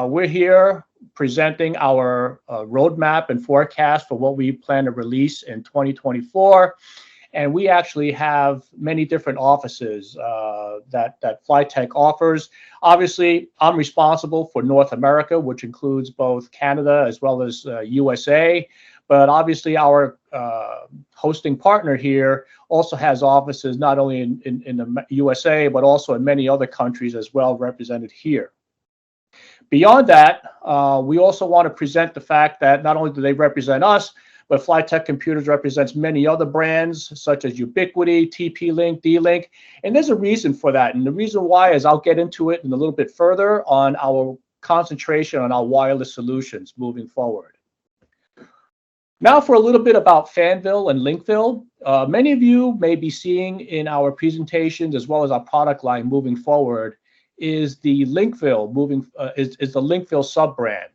We're here presenting our roadmap and forecast for what we plan to release in 2024. And we actually have many different offices that Flytek offers. Obviously, I'm responsible for North America, which includes both Canada as well as USA. But obviously, our hosting partner here also has offices not only in the USA, but also in many other countries as well, represented here. Beyond that, we also want to present the fact that not only do they represent us, but Flytek Computers represents many other brands such as Ubiquiti, TP-Link, D-Link, and there's a reason for that. And the reason why is I'll get into it in a little bit further on our concentration on our wireless solutions moving forward. Now for a little bit about Fanvil and Linkvil. Many of you may be seeing in our presentations as well as our product line moving forward is the Linkvil is the Linkvil sub-brand.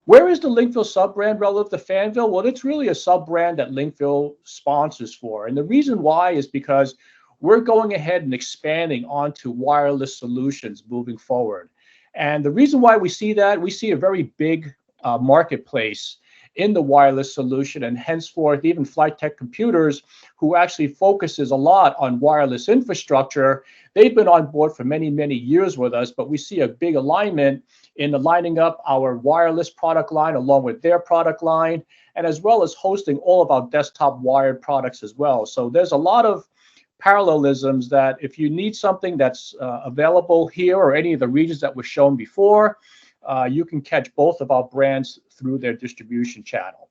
Where is the Linkvil sub-brand relative to Fanvil? Well, it's really a sub-brand that Linkvil sponsors for. And the reason why is because we're going ahead and expanding onto wireless solutions moving forward. And the reason why we see that, we see a very big marketplace in the wireless solution, and henceforth even Flytek Computers, who actually focuses a lot on wireless infrastructure, they've been on board for many, many years with us, but we see a big alignment in aligning up our wireless product line along with their product line, and as well as hosting all of our desktop wired products as well. So there's a lot of parallelisms that if you need something that's available here or any of the regions that were shown before, you can catch both of our brands through their distribution channel.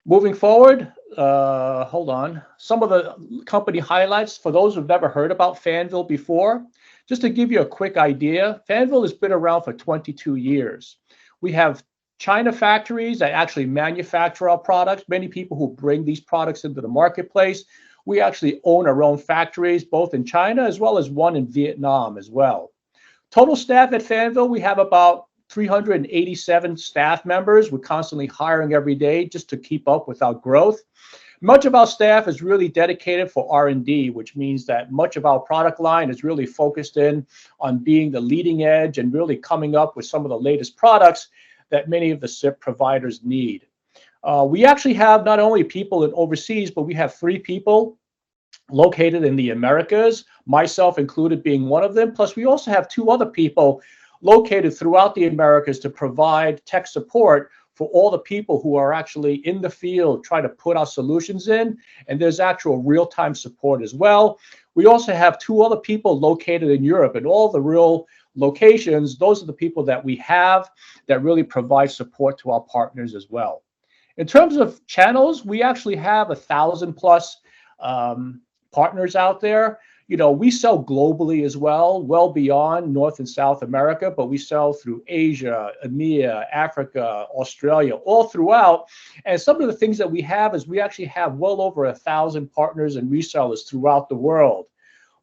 Moving forward, hold on. Some of the company highlights for those who've never heard about Fanvil before. Just to give you a quick idea, Fanvil has been around for 22 years. We have China factories that actually manufacture our products. Many people who bring these products into the marketplace. We actually own our own factories, both in China as well as one in Vietnam as well. Total staff at Fanvil, we have about 387 staff members. We're constantly hiring every day just to keep up with our growth. Much of our staff is really dedicated for R&D, which means that much of our product line is really focused in on being the leading edge and really coming up with some of the latest products that many of the SIP providers need. We actually have not only people in overseas, but we have 3 people located in the Americas, myself included being one of them. Plus, we also have 2 other people located throughout the Americas to provide tech support for all the people who are actually in the field trying to put our solutions in. And there's actual real-time support as well. We also have 2 other people located in Europe, and all the real locations, those are the people that we have that really provide support to our partners as well. In terms of channels, we actually have 1,000+ partners out there. You know, we sell globally as well, well beyond North and South America, but we sell through Asia, EMEA, Africa, Australia, all throughout. And some of the things that we have is we actually have well over 1,000 partners and resellers throughout the world.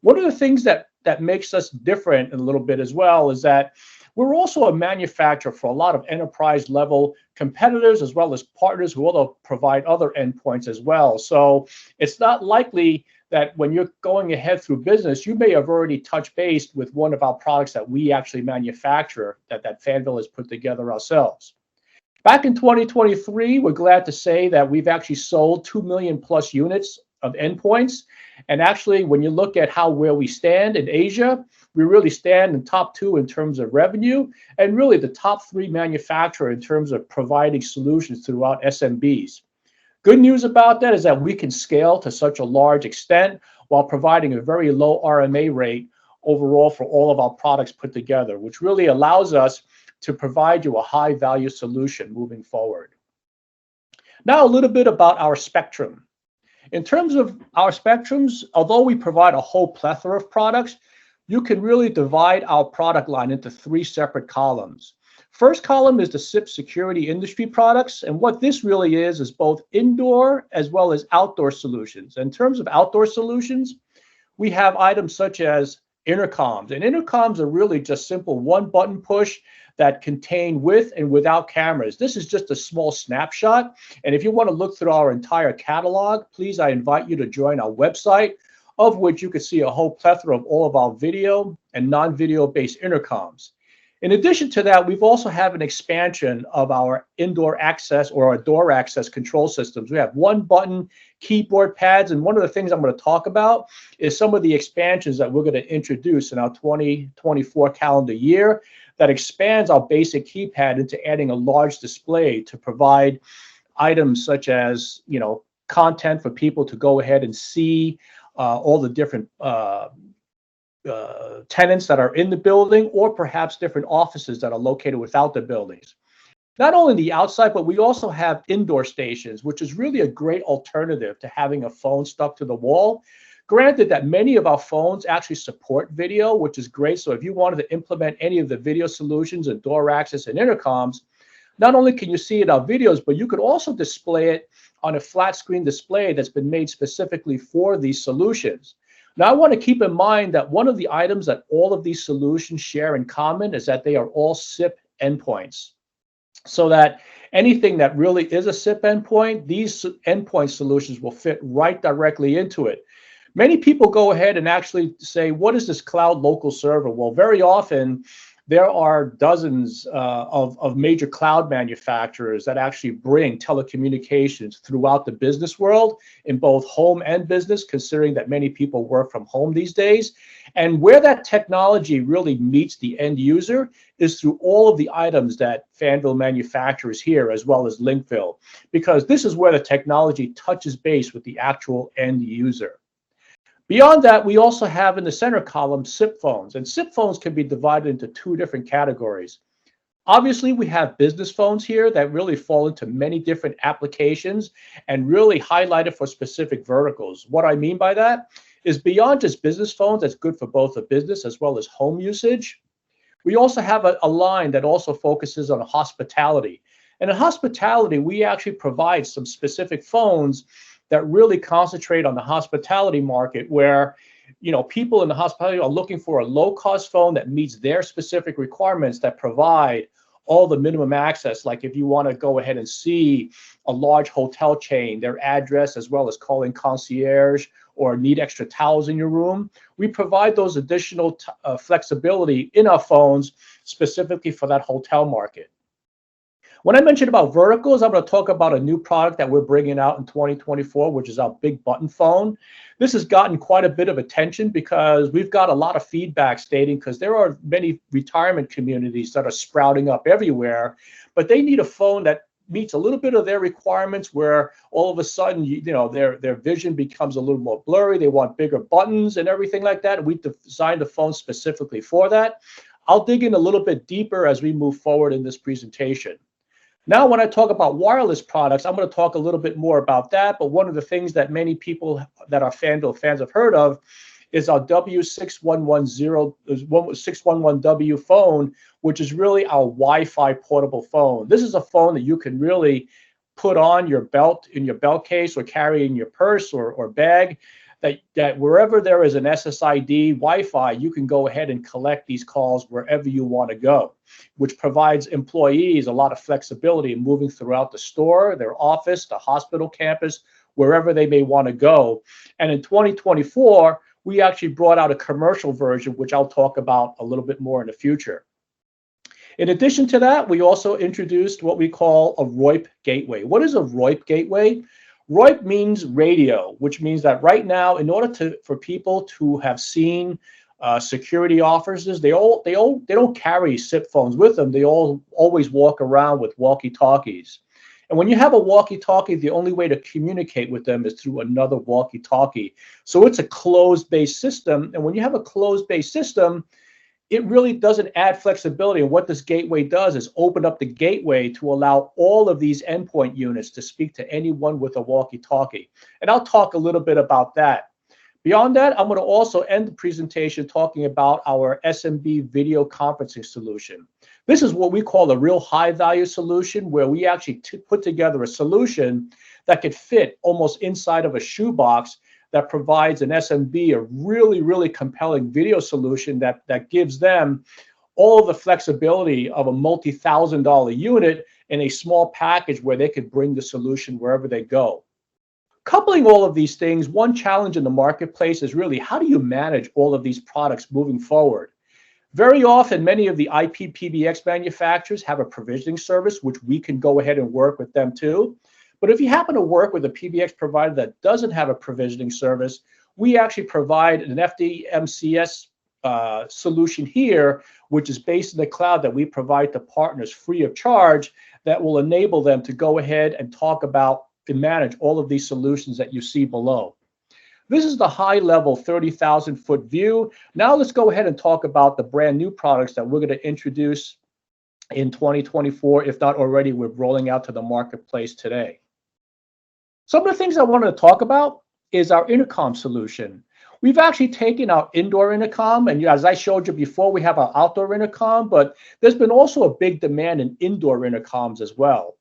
One of the things that makes us different a little bit as well is that we're also a manufacturer for a lot of enterprise level competitors as well as partners who will provide other endpoints as well. So it's not likely that when you're going ahead through business, you may have already touched base with one of our products that we actually manufacture, that Fanvil has put together ourselves. Back in 2023, we're glad to say that we've actually sold 2 million+ units of endpoints. And actually, when you look at where we stand in Asia, we really stand in top 2 in terms of revenue, and really the top 3 manufacturer in terms of providing solutions throughout SMBs. Good news about that is that we can scale to such a large extent while providing a very low RMA rate overall for all of our products put together, which really allows us to provide you a high value solution moving forward. Now a little bit about our spectrum. In terms of our spectrums, although we provide a whole plethora of products, you can really divide our product line into 3 separate columns. First column is the SIP security industry products, and what this really is both indoor as well as outdoor solutions. In terms of outdoor solutions, we have items such as intercoms, and intercoms are really just simple 1-button push that contain with and without cameras. This is just a small snapshot, and if you want to look through our entire catalog, please, I invite you to join our website, of which you can see a whole plethora of all of our video and non-video based intercoms. In addition to that, we've also have an expansion of our indoor access or our door access control systems. We have one button keyboard pads, and one of the things I'm going to talk about is some of the expansions that we're going to introduce in our 2024 calendar year that expands our basic keypad into adding a large display to provide items such as, content for people to go ahead and see all the different tenants that are in the building, or perhaps different offices that are located without the buildings. Not only the outside, but we also have indoor stations, which is really a great alternative to having a phone stuck to the wall. Granted that many of our phones actually support video, which is great. So if you wanted to implement any of the video solutions and door access and intercoms, not only can you see it on videos, but you could also display it on a flat screen display that's been made specifically for these solutions. Now, I want to keep in mind that one of the items that all of these solutions share in common is that they are all SIP endpoints. So that anything that really is a SIP endpoint, these endpoint solutions will fit right directly into it. Many people go ahead and actually say, what is this cloud local server? Well, very often there are dozens of major cloud manufacturers that actually bring telecommunications throughout the business world in both home and business, considering that many people work from home these days. And where that technology really meets the end user is through all of the items that Fanvil manufactures here, as well as Linkville, because this is where the technology touches base with the actual end user. Beyond that, we also have in the center column SIP phones, and SIP phones can be divided into two different categories. Obviously, we have business phones here that really fall into many different applications and really highlighted for specific verticals. What I mean by that is beyond just business phones that's good for both the business as well as home usage, we also have a line that also focuses on hospitality. And in hospitality, we actually provide some specific phones that really concentrate on the hospitality market where, people in the hospitality are looking for a low-cost phone that meets their specific requirements that provide all the minimum access. Like if you want to go ahead and see a large hotel chain, their address, as well as calling concierge or need extra towels in your room, we provide those additional flexibility in our phones specifically for that hotel market. When I mentioned about verticals, I'm going to talk about a new product that we're bringing out in 2024, which is our big button phone. This has gotten quite a bit of attention because we've got a lot of feedback stating because there are many retirement communities that are sprouting up everywhere, but they need a phone that meets a little bit of their requirements where all of a sudden, their vision becomes a little more blurry. They want bigger buttons and everything like that. We designed a phone specifically for that. I'll dig in a little bit deeper as we move forward in this presentation. Now, when I talk about wireless products, I'm going to talk a little bit more about that. But one of the things that many people that are Fanvil fans have heard of is our W611W phone, which is really our Wi-Fi portable phone. This is a phone that you can really put on your belt, in your belt case, or carry in your purse or bag, that wherever there is an SSID Wi-Fi, you can go ahead and collect these calls wherever you want to go, which provides employees a lot of flexibility in moving throughout the store, their office, the hospital campus, wherever they may want to go. And in 2024, we actually brought out a commercial version, which I'll talk about a little bit more in the future. In addition to that, we also introduced what we call a ROIP gateway. What is a ROIP gateway? ROIP means radio, which means that right now, in order for people to have seen security officers, they don't carry SIP phones with them. They always walk around with walkie-talkies. And when you have a walkie-talkie, the only way to communicate with them is through another walkie-talkie. So it's a closed-based system. And when you have a closed-based system, it really doesn't add flexibility. And what this gateway does is open up the gateway to allow all of these endpoint units to speak to anyone with a walkie-talkie. And I'll talk a little bit about that. Beyond that, I'm going to also end the presentation talking about our SMB video conferencing solution. This is what we call a real high-value solution, where we actually put together a solution that could fit almost inside of a shoebox that provides an SMB a really, really compelling video solution that gives them all of the flexibility of a multi-$1,000 unit in a small package where they could bring the solution wherever they go. Coupling all of these things, one challenge in the marketplace is really how do you manage all of these products moving forward? Very often, many of the IP PBX manufacturers have a provisioning service, which we can go ahead and work with them too. But if you happen to work with a PBX provider that doesn't have a provisioning service, we actually provide an FDMCS solution here, which is based in the cloud that we provide to partners free of charge that will enable them to go ahead and talk about and manage all of these solutions that you see below. This is the high level 30,000 foot view. Now let's go ahead and talk about the brand new products that we're going to introduce in 2024, if not already, we're rolling out to the marketplace today. Some of the things I wanted to talk about is our intercom solution. We've actually taken our indoor intercom, and as I showed you before, we have our outdoor intercom, but there's been also a big demand in indoor intercoms as well.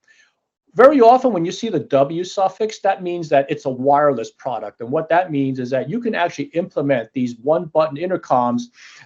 Very often when you see the W suffix, that means that it's a wireless product. And what that means is that you can actually implement these one-button intercoms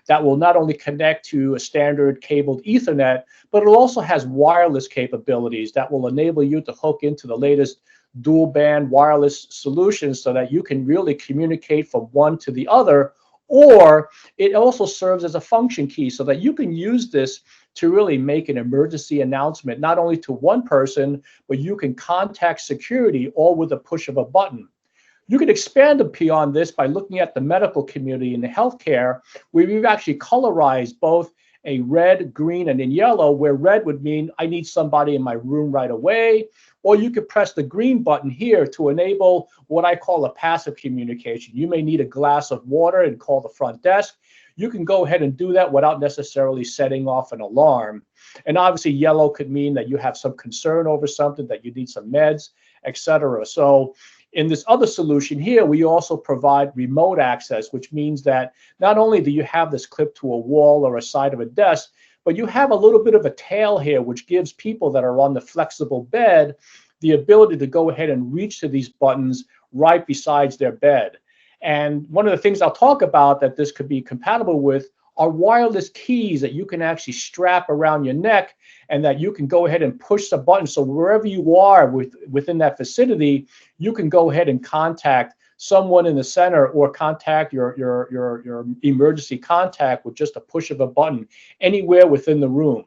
that will not only connect to a standard cabled Ethernet, but it also has wireless capabilities that will enable you to hook into the latest dual band wireless solutions so that you can really communicate from one to the other. Or it also serves as a function key so that you can use this to really make an emergency announcement, not only to one person, but you can contact security all with a push of a button. You can expand beyond this by looking at the medical community and the healthcare, where we've actually colorized both a red, green, and in yellow, where red would mean I need somebody in my room right away, or you could press the green button here to enable what I call a passive communication. You may need a glass of water and call the front desk. You can go ahead and do that without necessarily setting off an alarm. And obviously yellow could mean that you have some concern over something, that you need some meds, etc. So in this other solution here, we also provide remote access, which means that not only do you have this clipped to a wall or a side of a desk, but you have a little bit of a tail here, which gives people that are on the flexible bed the ability to go ahead and reach to these buttons right besides their bed. And one of the things I'll talk about that this could be compatible with are wireless keys that you can actually strap around your neck and that you can go ahead and push the button. So wherever you are within that vicinity, you can go ahead and contact someone in the center or contact your emergency contact with just a push of a button anywhere within the room.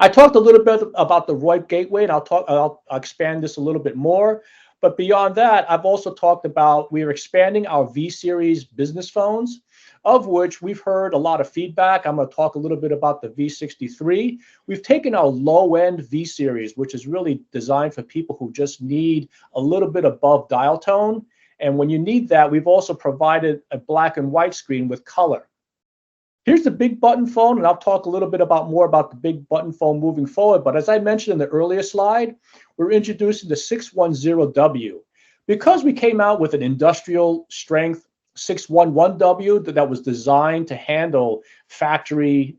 I talked a little bit about the VoIP gateway, and I'll expand this a little bit more. But beyond that, I've also talked about we're expanding our V-Series business phones, of which we've heard a lot of feedback. I'm going to talk a little bit about the V63. We've taken our low-end V-Series, which is really designed for people who just need a little bit above dial tone. And when you need that, we've also provided a black and white screen with color. Here's the big button phone, and I'll talk a little bit more about the big button phone moving forward. But as I mentioned in the earlier slide, we're introducing the 610W. Because we came out with an industrial strength 611W that was designed to handle factory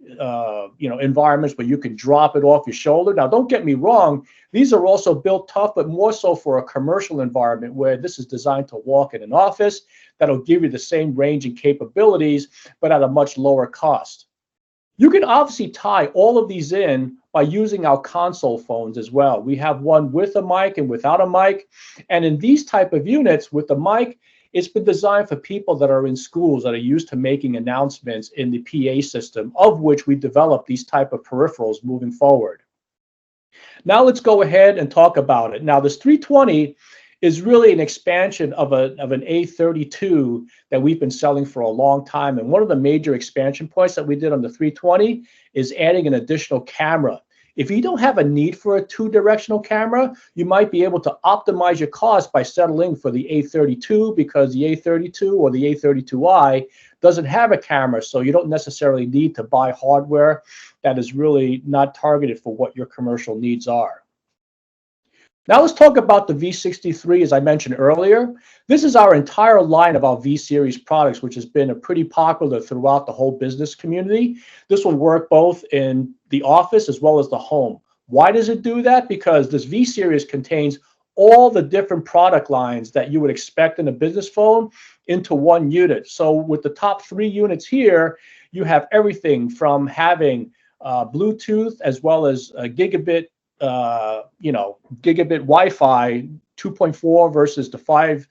environments where you can drop it off your shoulder. Now, don't get me wrong, these are also built tough, but more so for a commercial environment where this is designed to walk in an office that'll give you the same range and capabilities, but at a much lower cost. You can obviously tie all of these in by using our console phones as well. We have one with a mic and without a mic. And in these type of units with the mic, it's been designed for people that are in schools that are used to making announcements in the PA system, of which we develop these type of peripherals moving forward. Now let's go ahead and talk about it. Now this 320 is really an expansion of an A32 that we've been selling for a long time. And one of the major expansion points that we did on the 320 is adding an additional camera. If you don't have a need for a two-directional camera, you might be able to optimize your cost by settling for the A32 because the A32 or the A32i doesn't have a camera, so you don't necessarily need to buy hardware that is really not targeted for what your commercial needs are. Now let's talk about the V63, as I mentioned earlier. This is our entire line of our V-Series products, which has been pretty popular throughout the whole business community. This will work both in the office as well as the home. Why does it do that? Because this V-Series contains all the different product lines that you would expect in a business phone into one unit. So with the top 3 units here, you have everything from having Bluetooth as well as gigabit gigabit Wi-Fi 2.4 versus the 5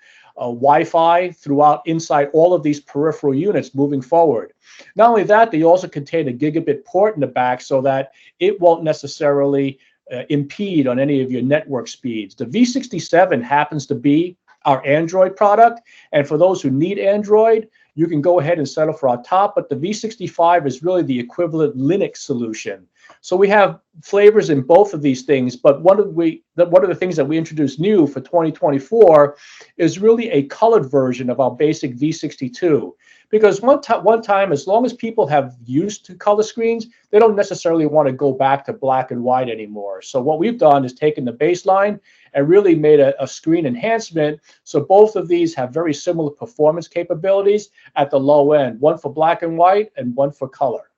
Wi-Fi throughout inside all of these peripheral units moving forward. Not only that, they also contain a gigabit port in the back so that it won't necessarily impede on any of your network speeds. The V67 happens to be our Android product, and for those who need Android, you can go ahead and settle for our top, but the V65 is really the equivalent Linux solution. So we have flavors in both of these things, but one of the things that we introduced new for 2024 is really a colored version of our basic V62. Because one time, as long as people have used to color screens, they don't necessarily want to go back to black and white anymore. So what we've done is taken the baseline and really made a screen enhancement. So both of these have very similar performance capabilities at the low end, one for black and white and one for color.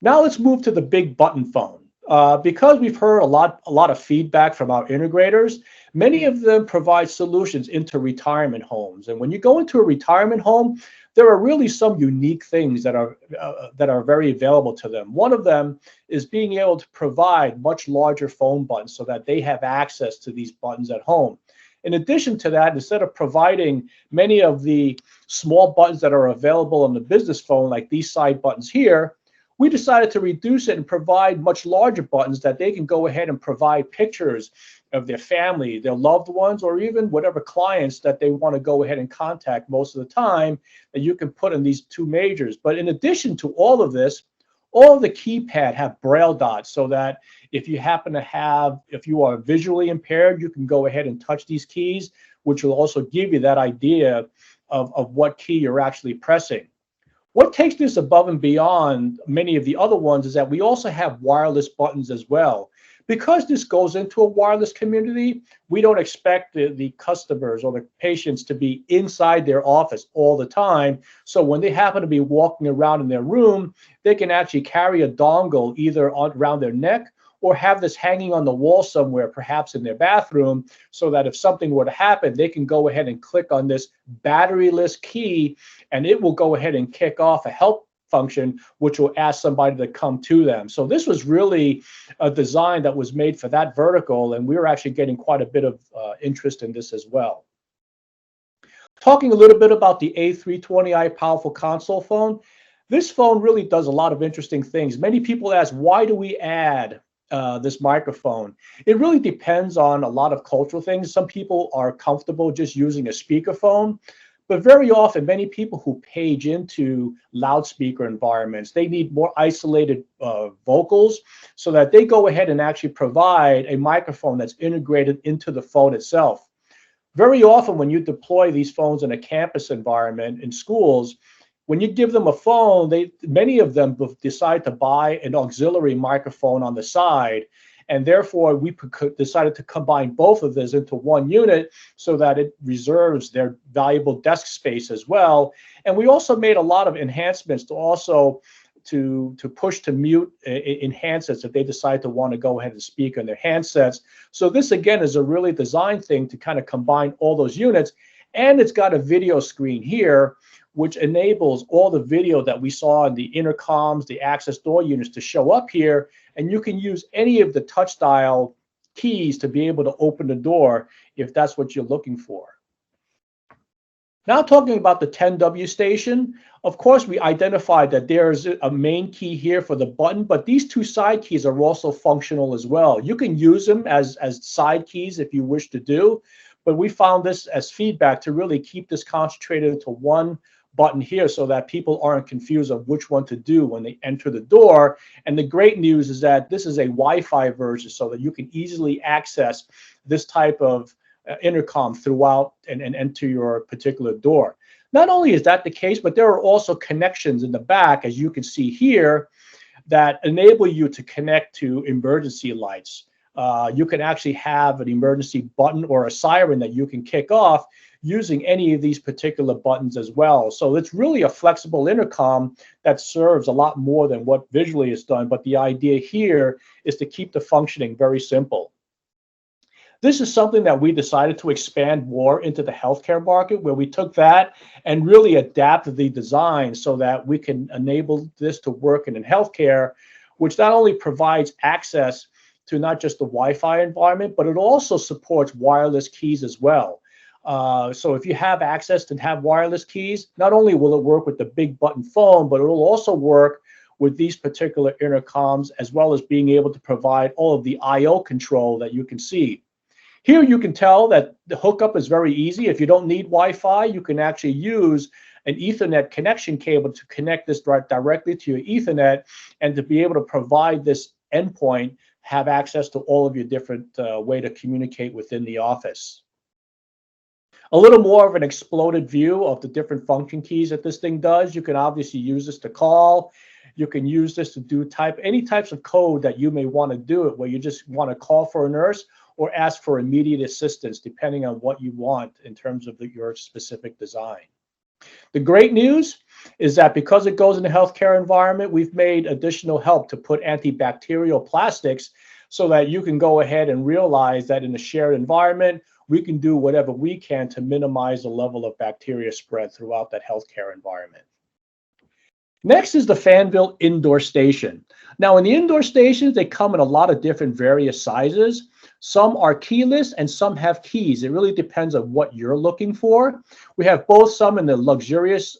Now let's move to the big button phone. Because we've heard a lot of feedback from our integrators, many of them provide solutions into retirement homes. And when you go into a retirement home, there are really some unique things that are very available to them. One of them is being able to provide much larger phone buttons so that they have access to these buttons at home. In addition to that, instead of providing many of the small buttons that are available on the business phone, like these side buttons here, we decided to reduce it and provide much larger buttons that they can go ahead and provide pictures of their family, their loved ones, or even whatever clients that they want to go ahead and contact most of the time that you can put in these two majors. But in addition to all of this, all of the keypad have braille dots so that if you are visually impaired, you can go ahead and touch these keys, which will also give you that idea of what key you're actually pressing. What takes this above and beyond many of the other ones is that we also have wireless buttons as well. Because this goes into a wireless community, we don't expect the customers or the patients to be inside their office all the time. So when they happen to be walking around in their room, they can actually carry a dongle either around their neck or have this hanging on the wall somewhere, perhaps in their bathroom, so that if something were to happen, they can go ahead and click on this batteryless key, and it will go ahead and kick off a help function, which will ask somebody to come to them. So this was really a design that was made for that vertical, and we were actually getting quite a bit of interest in this as well. Talking a little bit about the A320i powerful console phone, this phone really does a lot of interesting things. Many people ask, why do we add this microphone? It really depends on a lot of cultural things. Some people are comfortable just using a speakerphone, but very often many people who page into loudspeaker environments, they need more isolated vocals, so that they go ahead and actually provide a microphone that's integrated into the phone itself. Very often when you deploy these phones in a campus environment in schools, when you give them a phone, many of them decide to buy an auxiliary microphone on the side, and therefore we decided to combine both of those into one unit so that it reserves their valuable desk space as well. And we also made a lot of enhancements to push to mute in handsets if they decide to want to go ahead and speak on their handsets. So this again is a really designed thing to kind of combine all those units, and it's got a video screen here, which enables all the video that we saw in the intercoms, the access door units to show up here. And you can use any of the touch style keys to be able to open the door if that's what you're looking for. Now talking about the 10W station, of course, we identified that there's a main key here for the button, but these two side keys are also functional as well. You can use them as side keys if you wish to do, but we found this as feedback to really keep this concentrated into one button here so that people aren't confused of which one to do when they enter the door. And the great news is that this is a Wi-Fi version so that you can easily access this type of intercom throughout and enter your particular door. Not only is that the case, but there are also connections in the back, as you can see here, that enable you to connect to emergency lights. You can actually have an emergency button or a siren that you can kick off using any of these particular buttons as well. So it's really a flexible intercom that serves a lot more than what visually is done. But the idea here is to keep the functioning very simple. This is something that we decided to expand more into the healthcare market, where we took that and really adapted the design so that we can enable this to work in healthcare, which not only provides access to not just the Wi-Fi environment, but it also supports wireless keys as well. So if you have access to have wireless keys, not only will it work with the big button phone, but it will also work with these particular intercoms, as well as being able to provide all of the I/O control that you can see. Here you can tell that the hookup is very easy. If you don't need Wi-Fi, you can actually use an Ethernet connection cable to connect this directly to your Ethernet, and to be able to provide this endpoint, have access to all of your different way to communicate within the office. A little more of an exploded view of the different function keys that this thing does. You can obviously use this to call. You can use this to do any types of code that you may want to do it, where you just want to call for a nurse or ask for immediate assistance, depending on what you want in terms of your specific design. The great news is that because it goes in the healthcare environment, we've made additional help to put antibacterial plastics so that you can go ahead and realize that in a shared environment, we can do whatever we can to minimize the level of bacteria spread throughout that healthcare environment. Next is the Fanvil indoor station. Now in the indoor stations, they come in a lot of different various sizes. Some are keyless and some have keys. It really depends on what you're looking for. We have both some in the luxurious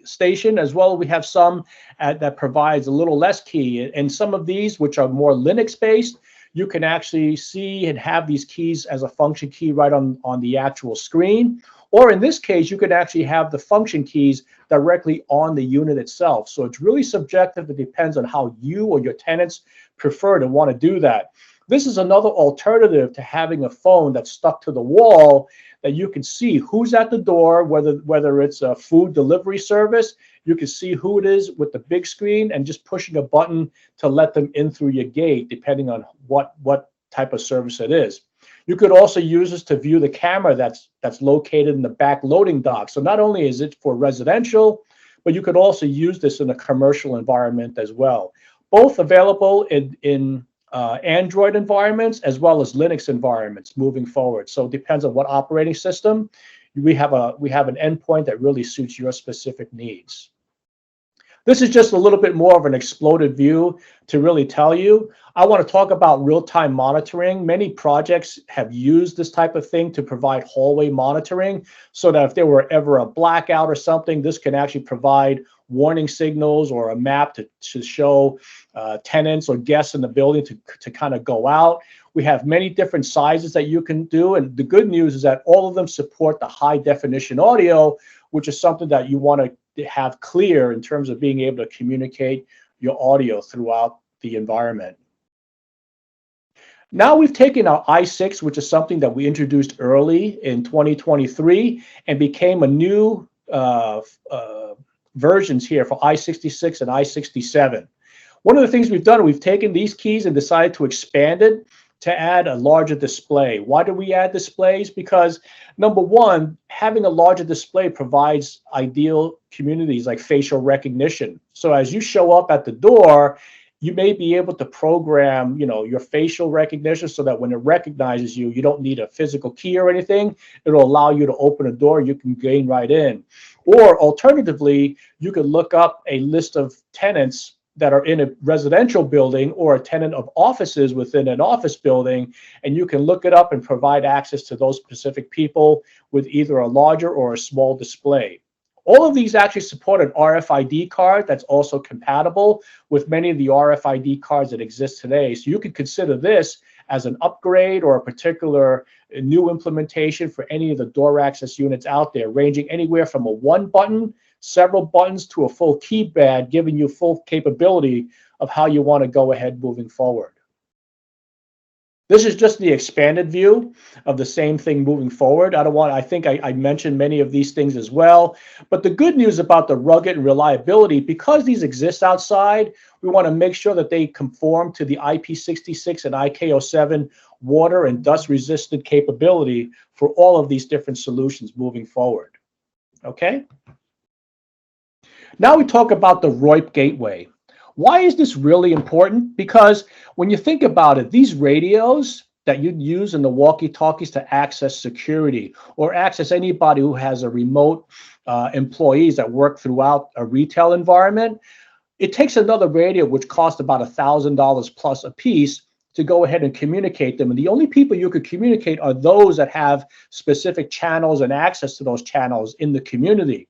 station, as well as we have some that provides a little less key. And some of these, which are more Linux based, you can actually see and have these keys as a function key right on the actual screen. Or in this case, you could actually have the function keys directly on the unit itself. So it's really subjective. It depends on how you or your tenants prefer to want to do that. This is another alternative to having a phone that's stuck to the wall, that you can see who's at the door, whether it's a food delivery service. You can see who it is with the big screen and just pushing a button to let them in through your gate, depending on what type of service it is. You could also use this to view the camera that's located in the back loading dock. So not only is it for residential, but you could also use this in a commercial environment as well. Both available in Android environments as well as Linux environments moving forward. So it depends on what operating system. We have an endpoint that really suits your specific needs. This is just a little bit more of an exploded view to really tell you. I want to talk about real-time monitoring. Many projects have used this type of thing to provide hallway monitoring, so that if there were ever a blackout or something, this can actually provide warning signals or a map to show tenants or guests in the building to kind of go out. We have many different sizes that you can do, and the good news is that all of them support the high definition audio, which is something that you want to have clear in terms of being able to communicate your audio throughout the environment. Now we've taken our i6, which is something that we introduced early in 2023, and became a new versions here for i66 and i67. One of the things we've done, we've taken these keys and decided to expand it to add a larger display. Why do we add displays? Because number one, having a larger display provides ideal communities like facial recognition. So as you show up at the door, you may be able to program, your facial recognition so that when it recognizes you, you don't need a physical key or anything. It'll allow you to open a door, you can gain right in. Or alternatively, you could look up a list of tenants that are in a residential building or a tenant of offices within an office building, and you can look it up and provide access to those specific people with either a larger or a small display. All of these actually support an RFID card that's also compatible with many of the RFID cards that exist today. So you could consider this as an upgrade or a particular new implementation for any of the door access units out there, ranging anywhere from a one button, several buttons, to a full keypad, giving you full capability of how you want to go ahead moving forward. This is just the expanded view of the same thing moving forward. I think I mentioned many of these things as well. But the good news about the rugged and reliability, because these exist outside, we want to make sure that they conform to the IP66 and IK07 water and dust resistant capability for all of these different solutions moving forward. Okay? Now we talk about the ROIP gateway. Why is this really important? Because when you think about it, these radios that you'd use in the walkie-talkies to access security or access anybody who has a remote employees that work throughout a retail environment, it takes another radio which costs about $1,000 plus a piece to go ahead and communicate them. And the only people you could communicate are those that have specific channels and access to those channels in the community.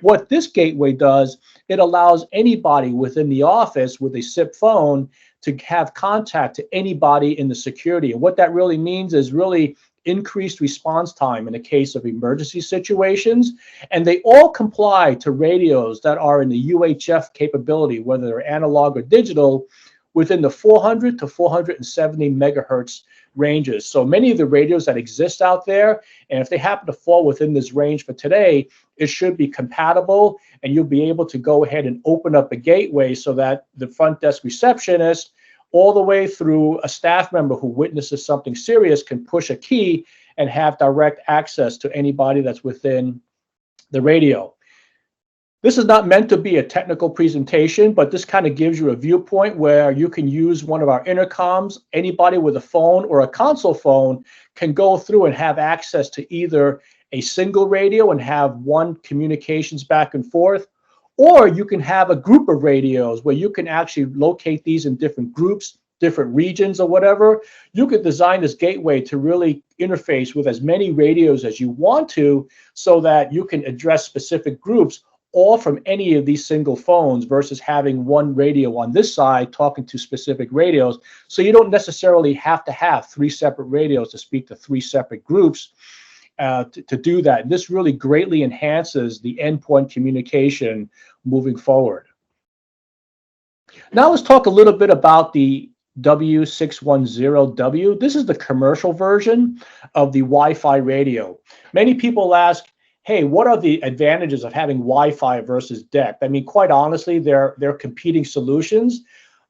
What this gateway does, it allows anybody within the office with a SIP phone to have contact to anybody in the security. And what that really means is really increased response time in the case of emergency situations. And they all comply to radios that are in the UHF capability, whether they're analog or digital, within the 400 to 470 megahertz ranges. So many of the radios that exist out there, and if they happen to fall within this range for today, it should be compatible, and you'll be able to go ahead and open up a gateway so that the front desk receptionist, all the way through a staff member who witnesses something serious, can push a key and have direct access to anybody that's within the radio. This is not meant to be a technical presentation, but this kind of gives you a viewpoint where you can use one of our intercoms. Anybody with a phone or a console phone can go through and have access to either a single radio and have one communications back and forth, or you can have a group of radios where you can actually locate these in different groups, different regions or whatever. You could design this gateway to really interface with as many radios as you want to, so that you can address specific groups all from any of these single phones, versus having one radio on this side talking to specific radios. So you don't necessarily have to have 3 separate radios to speak to 3 separate groups to do that. This really greatly enhances the endpoint communication moving forward. Now let's talk a little bit about the W610W. This is the commercial version of the Wi-Fi radio. Many people ask, hey, what are the advantages of having Wi-Fi versus DECT? I mean, quite honestly, they're competing solutions.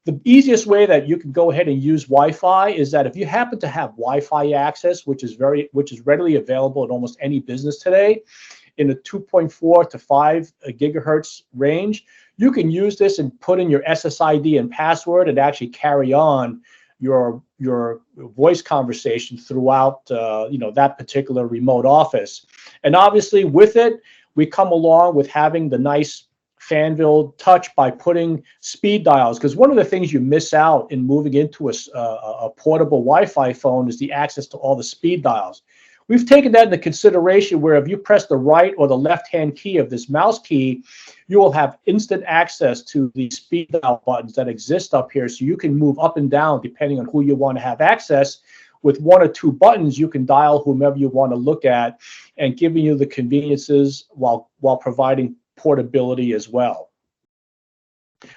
The easiest way that you can go ahead and use Wi-Fi is that if you happen to have Wi-Fi access, which is readily available in almost any business today, in the 2.4 to 5 gigahertz range, you can use this and put in your SSID and password and actually carry on your voice conversation throughout that particular remote office. And obviously with it, we come along with having the nice Fanvil touch by putting speed dials, because one of the things you miss out in moving into a portable Wi-Fi phone is the access to all the speed dials. We've taken that into consideration, where if you press the right or the left-hand key of this mouse key, you will have instant access to the speed dial buttons that exist up here. So you can move up and down depending on who you want to have access. With 1 or 2 buttons, you can dial whomever you want to look at, and giving you the conveniences while providing portability as well.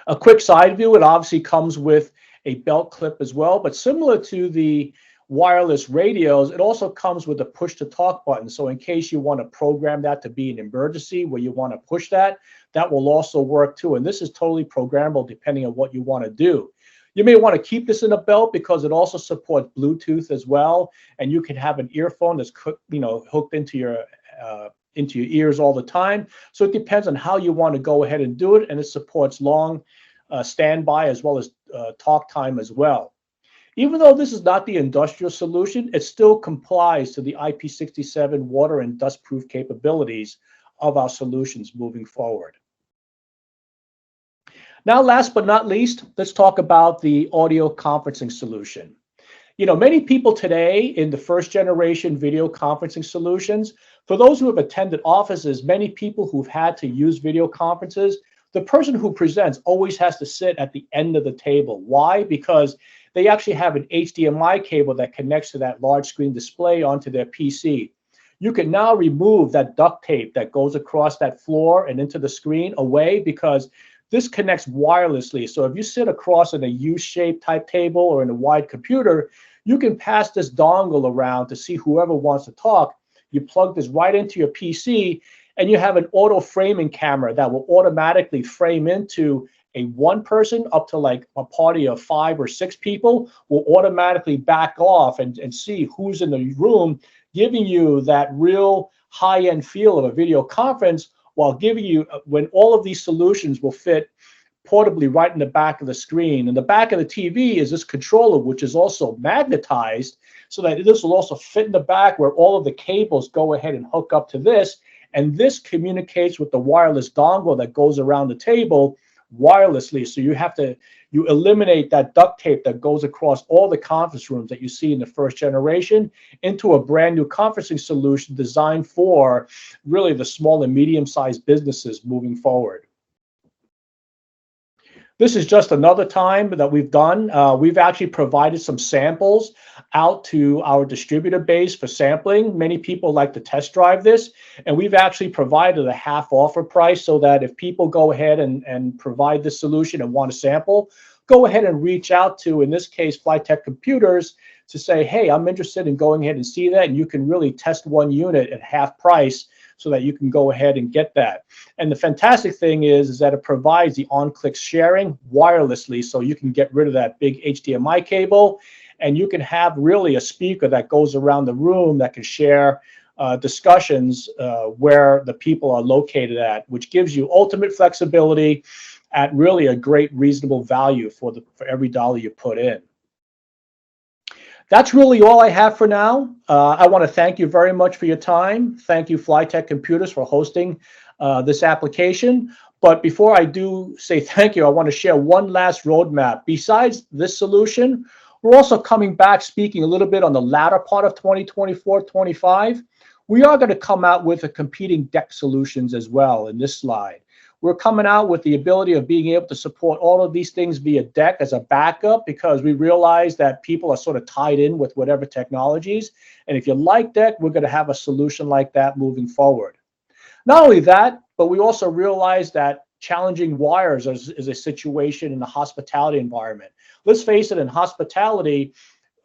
A quick side view, it obviously comes with a belt clip as well, but similar to the wireless radios, it also comes with a push to talk button. So in case you want to program that to be an emergency where you want to push that, that will also work too. And this is totally programmable depending on what you want to do. You may want to keep this in a belt because it also supports Bluetooth as well, and you can have an earphone that's hooked into your ears all the time. So it depends on how you want to go ahead and do it, and it supports long standby as well as talk time as well. Even though this is not the industrial solution, it still complies to the IP67 water and dust-proof capabilities of our solutions moving forward. Now, last but not least, let's talk about the audio conferencing solution. Many people today in the first generation video conferencing solutions, for those who have attended offices, many people who've had to use video conferences, the person who presents always has to sit at the end of the table. Why? Because they actually have an HDMI cable that connects to that large screen display onto their PC. You can now remove that duct tape that goes across that floor and into the screen away, because this connects wirelessly. So if you sit across in a U-shaped type table or in a wide computer, you can pass this dongle around to see whoever wants to talk. You plug this right into your PC, and you have an auto framing camera that will automatically frame into a 1 person up to like a party of 5 or 6 people, will automatically back off and see who's in the room, giving you that real high-end feel of a video conference, while giving you, when all of these solutions will fit portably right in the back of the screen. And the back of the TV is this controller, which is also magnetized, so that this will also fit in the back, where all of the cables go ahead and hook up to this. And this communicates with the wireless dongle that goes around the table wirelessly. So you eliminate that duct tape that goes across all the conference rooms that you see in the first generation into a brand new conferencing solution designed for really the small and medium-sized businesses moving forward. This is just another time that we've done. We've actually provided some samples out to our distributor base for sampling. Many people like to test drive this, and we've actually provided a half offer price so that if people go ahead and provide this solution and want to sample, go ahead and reach out to, in this case, Flytech Computers, to say, hey, I'm interested in going ahead and see that, and you can really test one unit at half price so that you can go ahead and get that. And the fantastic thing is that it provides the on-click sharing wirelessly, so you can get rid of that big HDMI cable, and you can have really a speaker that goes around the room that can share discussions where the people are located at, which gives you ultimate flexibility at really a great reasonable value for every dollar you put in. That's really all I have for now. I want to thank you very much for your time. Thank you, Flytech Computers, for hosting this application. But before I do say thank you, I want to share one last roadmap. Besides this solution, we're also coming back speaking a little bit on the latter part of 2024-25. We are going to come out with a competing deck solutions as well in this slide. We're coming out with the ability of being able to support all of these things via deck as a backup, because we realize that people are sort of tied in with whatever technologies. And if you like deck, we're going to have a solution like that moving forward. Not only that, but we also realize that challenging wires is a situation in the hospitality environment. Let's face it, in hospitality,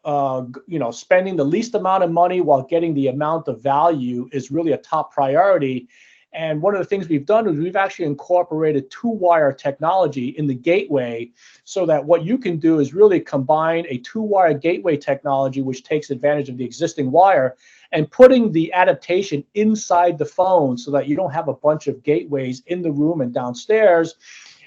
spending the least amount of money while getting the amount of value is really a top priority. And one of the things we've done is we've actually incorporated two-wire technology in the gateway, so that what you can do is really combine a two-wire gateway technology, which takes advantage of the existing wire, and putting the adaptation inside the phone so that you don't have a bunch of gateways in the room and downstairs.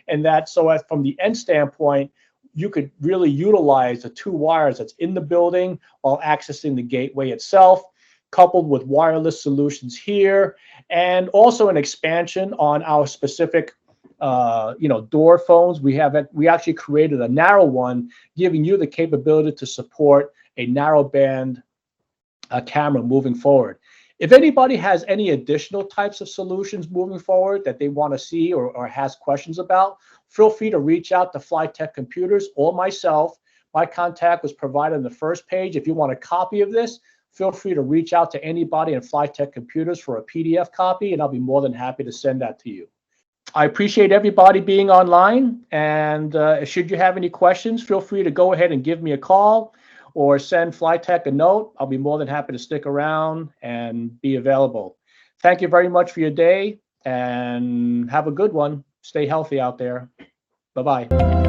And that, so as from the end standpoint, you could really utilize the two wires that's in the building while accessing the gateway itself, coupled with wireless solutions here, and also an expansion on our specific door phones. We actually created a narrow one, giving you the capability to support a narrow band camera moving forward. If anybody has any additional types of solutions moving forward that they want to see or has questions about, feel free to reach out to Flytech Computers or myself. My contact was provided on the first page. If you want a copy of this, feel free to reach out to anybody in Flytech Computers for a PDF copy, and I'll be more than happy to send that to you. I appreciate everybody being online, and should you have any questions, feel free to go ahead and give me a call or send Flytech a note. I'll be more than happy to stick around and be available. Thank you very much for your day, and have a good one. Stay healthy out there. Bye-bye.